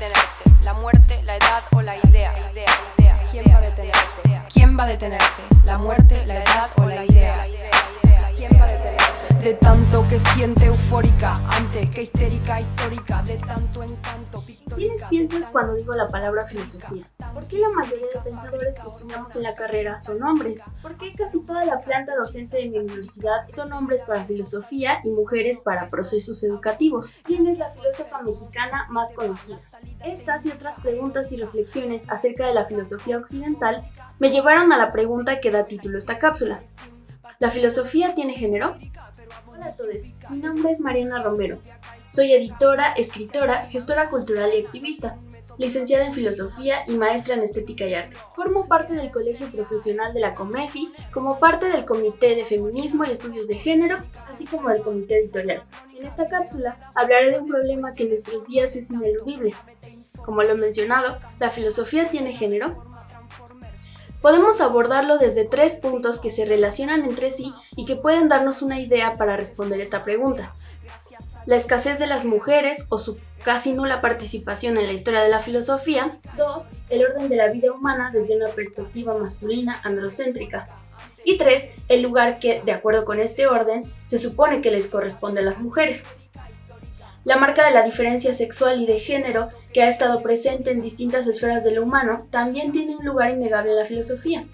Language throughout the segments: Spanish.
detenerte? ¿La muerte, la edad o la idea? ¿Quién va a detenerte? ¿Quién va a detenerte? ¿La muerte, la edad o la idea? ¿Quién va a detenerte? De tanto que siente eufórica, antes que histérica, histórica, de tanto encanto pictórica. ¿Quiénes piensas cuando digo la palabra filosofía? ¿Por qué la mayoría de pensadores que estudiamos en la carrera son hombres? ¿Por qué casi toda la planta docente de mi universidad son hombres para filosofía y mujeres para procesos educativos? ¿Quién es la filósofa mexicana más conocida? Estas y otras preguntas y reflexiones acerca de la filosofía occidental me llevaron a la pregunta que da título a esta cápsula. ¿La filosofía tiene género? Hola a todos, mi nombre es Mariana Romero. Soy editora, escritora, gestora cultural y activista, licenciada en filosofía y maestra en estética y arte. Formo parte del colegio profesional de la COMEFI como parte del Comité de Feminismo y Estudios de Género, así como del Comité Editorial. En esta cápsula hablaré de un problema que en nuestros días es ineludible. Como lo he mencionado, ¿la filosofía tiene género? Podemos abordarlo desde 3 puntos que se relacionan entre sí y que pueden darnos una idea para responder esta pregunta. La escasez de las mujeres o su casi nula participación en la historia de la filosofía. 2. El orden de la vida humana desde una perspectiva masculina androcéntrica. Y 3. El lugar que, de acuerdo con este orden, se supone que les corresponde a las mujeres. La marca de la diferencia sexual y de género, que ha estado presente en distintas esferas de lo humano, también tiene un lugar innegable en la filosofía.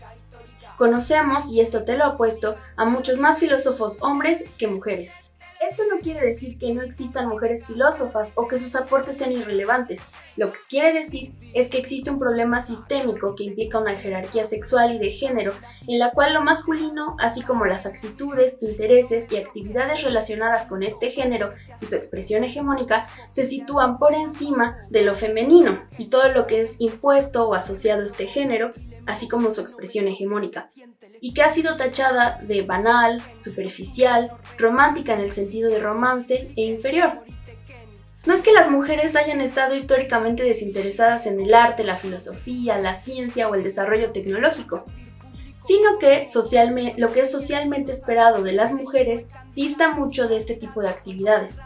Conocemos, y esto te lo apuesto, a muchos más filósofos hombres que mujeres. Esto no quiere decir que no existan mujeres filósofas o que sus aportes sean irrelevantes. Lo que quiere decir es que existe un problema sistémico que implica una jerarquía sexual y de género, en la cual lo masculino, así como las actitudes, intereses y actividades relacionadas con este género y su expresión hegemónica, se sitúan por encima de lo femenino y todo lo que es impuesto o asociado a este género, así como su expresión hegemónica, y que ha sido tachada de banal, superficial, romántica en el sentido de romance e inferior. No es que las mujeres hayan estado históricamente desinteresadas en el arte, la filosofía, la ciencia o el desarrollo tecnológico, sino que lo que es socialmente esperado de las mujeres dista mucho de este tipo de actividades,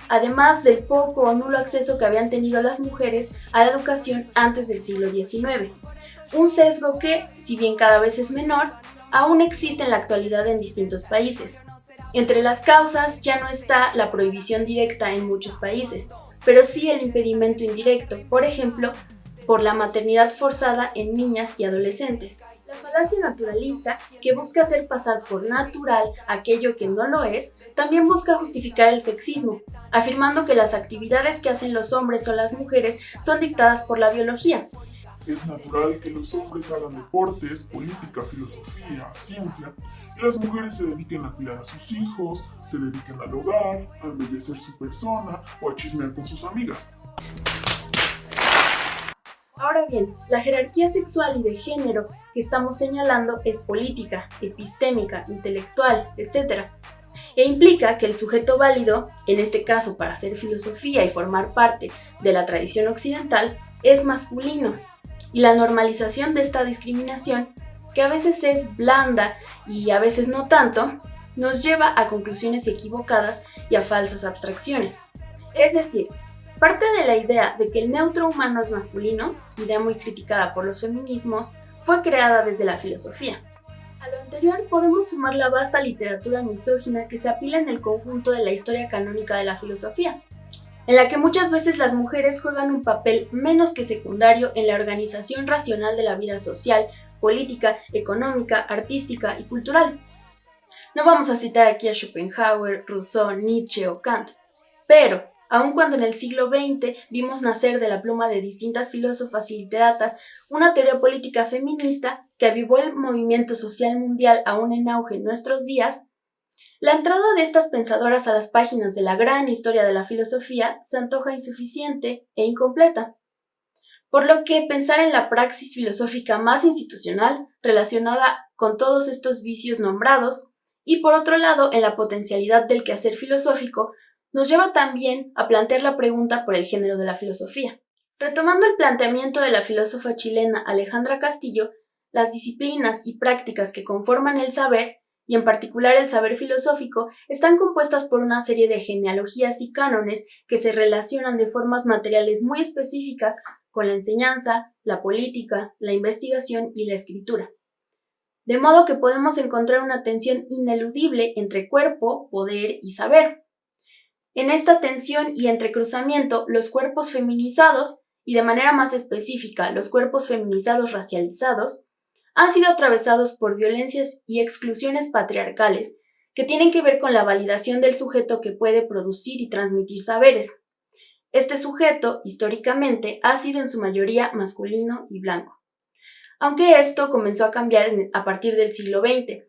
además del poco o nulo acceso que habían tenido las mujeres a la educación antes del siglo XIX. Un sesgo que, si bien cada vez es menor, aún existe en la actualidad en distintos países. Entre las causas ya no está la prohibición directa en muchos países, pero sí el impedimento indirecto, por ejemplo, por la maternidad forzada en niñas y adolescentes. La falacia naturalista, que busca hacer pasar por natural aquello que no lo es, también busca justificar el sexismo, afirmando que las actividades que hacen los hombres o las mujeres son dictadas por la biología. Es natural que los hombres hagan deportes, política, filosofía, ciencia, y las mujeres se dediquen a cuidar a sus hijos, se dediquen al hogar, a embellecer su persona o a chismear con sus amigas. Ahora bien, la jerarquía sexual y de género que estamos señalando es política, epistémica, intelectual, etc. E implica que el sujeto válido, en este caso para hacer filosofía y formar parte de la tradición occidental, es masculino. Y la normalización de esta discriminación, que a veces es blanda y a veces no tanto, nos lleva a conclusiones equivocadas y a falsas abstracciones. Es decir, parte de la idea de que el neutro humano es masculino, idea muy criticada por los feminismos, fue creada desde la filosofía. A lo anterior podemos sumar la vasta literatura misógina que se apila en el conjunto de la historia canónica de la filosofía, en la que muchas veces las mujeres juegan un papel menos que secundario en la organización racional de la vida social, política, económica, artística y cultural. No vamos a citar aquí a Schopenhauer, Rousseau, Nietzsche o Kant, pero, aun cuando en el siglo XX vimos nacer de la pluma de distintas filósofas y literatas una teoría política feminista que avivó el movimiento social mundial aún en auge en nuestros días, la entrada de estas pensadoras a las páginas de la gran historia de la filosofía se antoja insuficiente e incompleta, por lo que pensar en la praxis filosófica más institucional relacionada con todos estos vicios nombrados y por otro lado en la potencialidad del quehacer filosófico nos lleva también a plantear la pregunta por el género de la filosofía. Retomando el planteamiento de la filósofa chilena Alejandra Castillo, las disciplinas y prácticas que conforman el saber, y en particular el saber filosófico, están compuestas por una serie de genealogías y cánones que se relacionan de formas materiales muy específicas con la enseñanza, la política, la investigación y la escritura. De modo que podemos encontrar una tensión ineludible entre cuerpo, poder y saber. En esta tensión y entrecruzamiento, los cuerpos feminizados, y de manera más específica los cuerpos feminizados racializados, han sido atravesados por violencias y exclusiones patriarcales que tienen que ver con la validación del sujeto que puede producir y transmitir saberes. Este sujeto, históricamente, ha sido en su mayoría masculino y blanco. Aunque esto comenzó a cambiar a partir del siglo XX,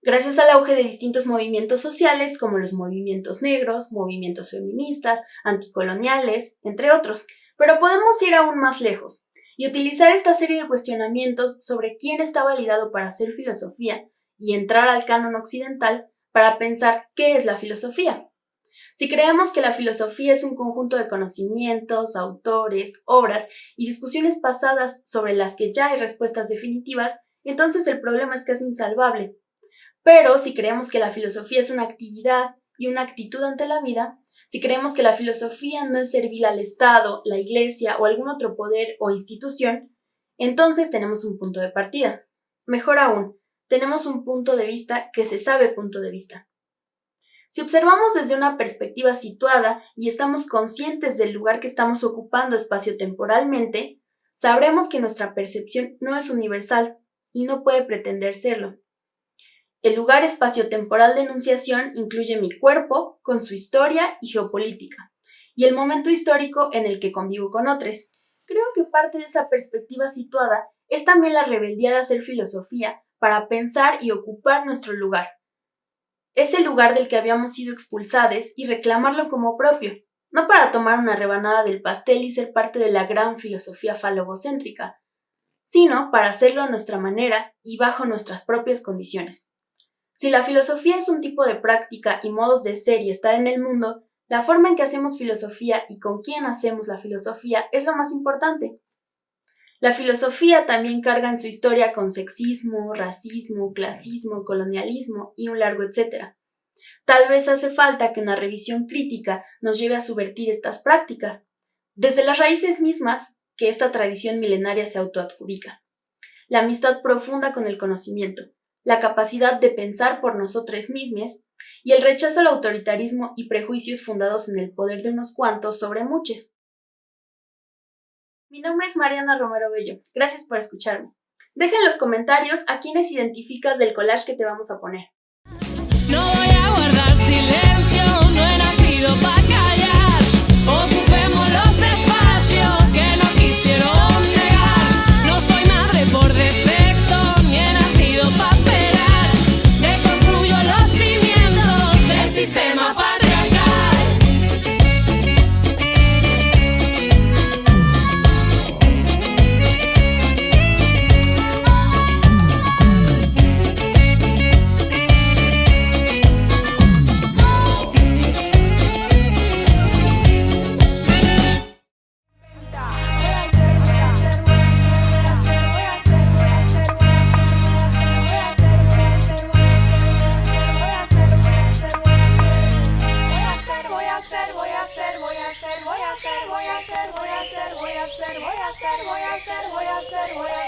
gracias al auge de distintos movimientos sociales como los movimientos negros, movimientos feministas, anticoloniales, entre otros. Pero podemos ir aún más lejos y utilizar esta serie de cuestionamientos sobre quién está validado para hacer filosofía y entrar al canon occidental para pensar qué es la filosofía. Si creemos que la filosofía es un conjunto de conocimientos, autores, obras y discusiones pasadas sobre las que ya hay respuestas definitivas, entonces el problema es casi insalvable. Pero si creemos que la filosofía es una actividad y una actitud ante la vida, si creemos que la filosofía no es servil al Estado, la Iglesia o algún otro poder o institución, entonces tenemos un punto de partida. Mejor aún, tenemos un punto de vista que se sabe punto de vista. Si observamos desde una perspectiva situada y estamos conscientes del lugar que estamos ocupando espaciotemporalmente, sabremos que nuestra percepción no es universal y no puede pretender serlo. El lugar espaciotemporal de enunciación incluye mi cuerpo, con su historia y geopolítica, y el momento histórico en el que convivo con otros. Creo que parte de esa perspectiva situada es también la rebeldía de hacer filosofía para pensar y ocupar nuestro lugar. Ese lugar del que habíamos sido expulsados y reclamarlo como propio, no para tomar una rebanada del pastel y ser parte de la gran filosofía falogocéntrica, sino para hacerlo a nuestra manera y bajo nuestras propias condiciones. Si la filosofía es un tipo de práctica y modos de ser y estar en el mundo, la forma en que hacemos filosofía y con quién hacemos la filosofía es lo más importante. La filosofía también carga en su historia con sexismo, racismo, clasismo, colonialismo y un largo etcétera. Tal vez hace falta que una revisión crítica nos lleve a subvertir estas prácticas, desde las raíces mismas que esta tradición milenaria se autoadjudica. La amistad profunda con el conocimiento, la capacidad de pensar por nosotros mismos y el rechazo al autoritarismo y prejuicios fundados en el poder de unos cuantos sobre muchos. Mi nombre es Mariana Romero Bello. Gracias por escucharme. Deja en los comentarios a quienes identificas del collage que te vamos a poner. No voy a guardar silencio, no he nacido para callar. Ocupemos los espacios que no quisieron negar. No soy madre por defecto, ni he nacido para esperar. Deconstruyo los cimientos del sistema patriarcal. Voy a hacer.